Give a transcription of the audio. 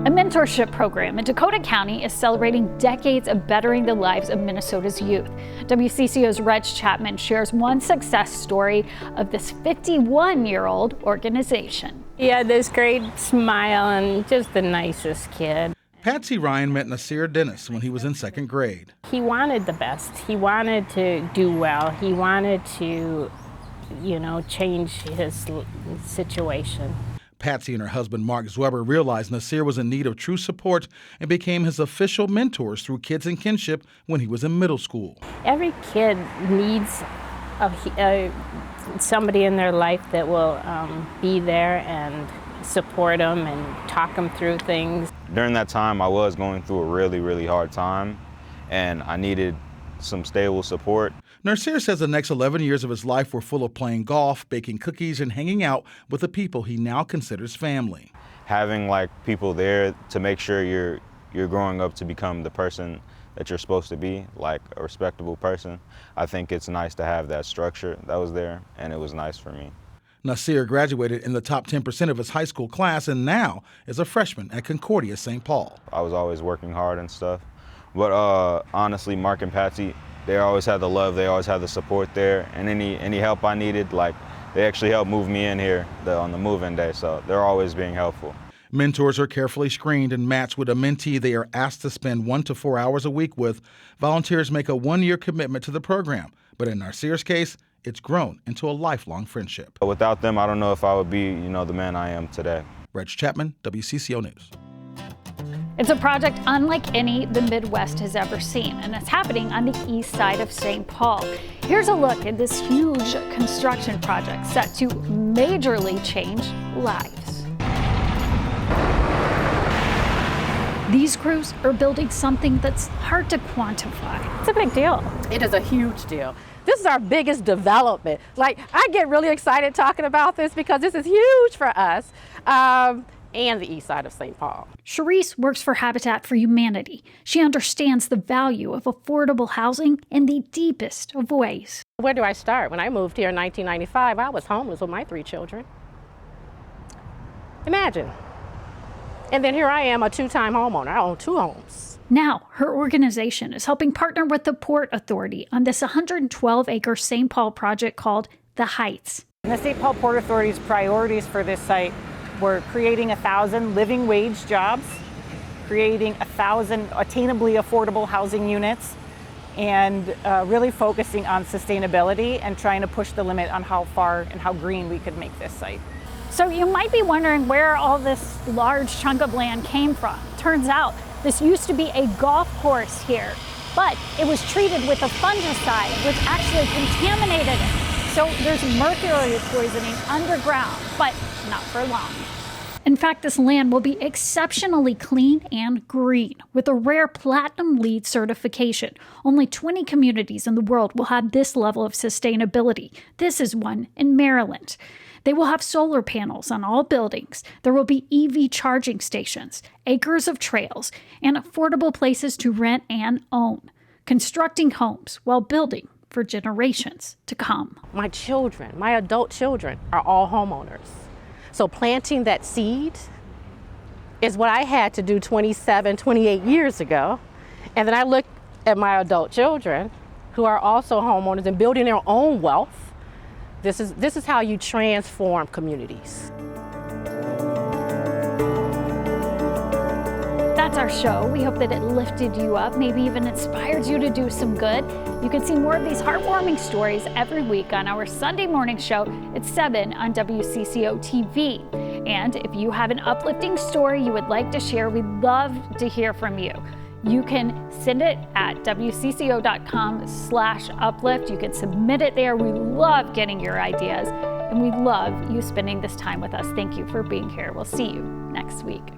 A mentorship program in Dakota County is celebrating decades of bettering the lives of Minnesota's youth. WCCO's Reg Chapman shares one success story of this 51-year-old organization. He had this great smile and just the nicest kid. Patsy Ryan met Nasir Dennis when he was in second grade. He wanted the best. He wanted to do well. He wanted to, change his situation. Patsy and her husband, Mark Zweber, realized Nasir was in need of true support and became his official mentors through Kids in Kinship when he was in middle school. Every kid needs somebody in their life that will be there and support them and talk them through things. During that time, I was going through a really, really hard time, and I needed some stable support. Nasir says the next 11 years of his life were full of playing golf, baking cookies, and hanging out with the people he now considers family. Having people there to make sure you're growing up to become the person that you're supposed to be, like a respectable person. I think it's nice to have that structure that was there, and it was nice for me. Nasir graduated in the top 10% of his high school class and now is a freshman at Concordia St. Paul. I was always working hard and stuff, but honestly, Mark and Patsy, they always had the love, they always had the support there, and any help I needed, they actually helped move me in here on the move-in day, so they're always being helpful. Mentors are carefully screened and matched with a mentee they are asked to spend 1 to 4 hours a week with. Volunteers make a 1-year commitment to the program, but in Nasir's case, it's grown into a lifelong friendship. Without them, I don't know if I would be, the man I am today. Reg Chapman, WCCO News. It's a project unlike any the Midwest has ever seen, and it's happening on the east side of St. Paul. Here's a look at this huge construction project set to majorly change lives. These crews are building something that's hard to quantify. It's a big deal. It is a huge deal. This is our biggest development. I get really excited talking about this because this is huge for us and the east side of St. Paul. Charisse works for Habitat for Humanity. She understands the value of affordable housing in the deepest of ways. Where do I start? When I moved here in 1995, I was homeless with my 3 children. Imagine. And then here I am, a 2-time homeowner. I own 2 homes. Now, her organization is helping partner with the Port Authority on this 112-acre St. Paul project called The Heights. The St. Paul Port Authority's priorities for this site were creating 1,000 living wage jobs, creating 1,000 attainably affordable housing units, and really focusing on sustainability and trying to push the limit on how far and how green we could make this site. So you might be wondering where all this large chunk of land came from. Turns out this used to be a golf course here, but it was treated with a fungicide which actually contaminated it. So there's mercury poisoning underground, but not for long. In fact, this land will be exceptionally clean and green with a rare platinum LEED certification. Only 20 communities in the world will have this level of sustainability. This is one in Maryland. They will have solar panels on all buildings. There will be EV charging stations, acres of trails, and affordable places to rent and own. Constructing homes while building for generations to come. My children, my adult children, are all homeowners. So planting that seed is what I had to do 27, 28 years ago. And then I look at my adult children who are also homeowners and building their own wealth. This is how you transform communities. That's our show. We hope that it lifted you up, maybe even inspired you to do some good. You can see more of these heartwarming stories every week on our Sunday morning show at 7 on WCCO TV. And if you have an uplifting story you would like to share, we'd love to hear from you. You can send it at wcco.com/uplift. You can submit it there. We love getting your ideas, and we love you spending this time with us. Thank you for being here. We'll see you next week.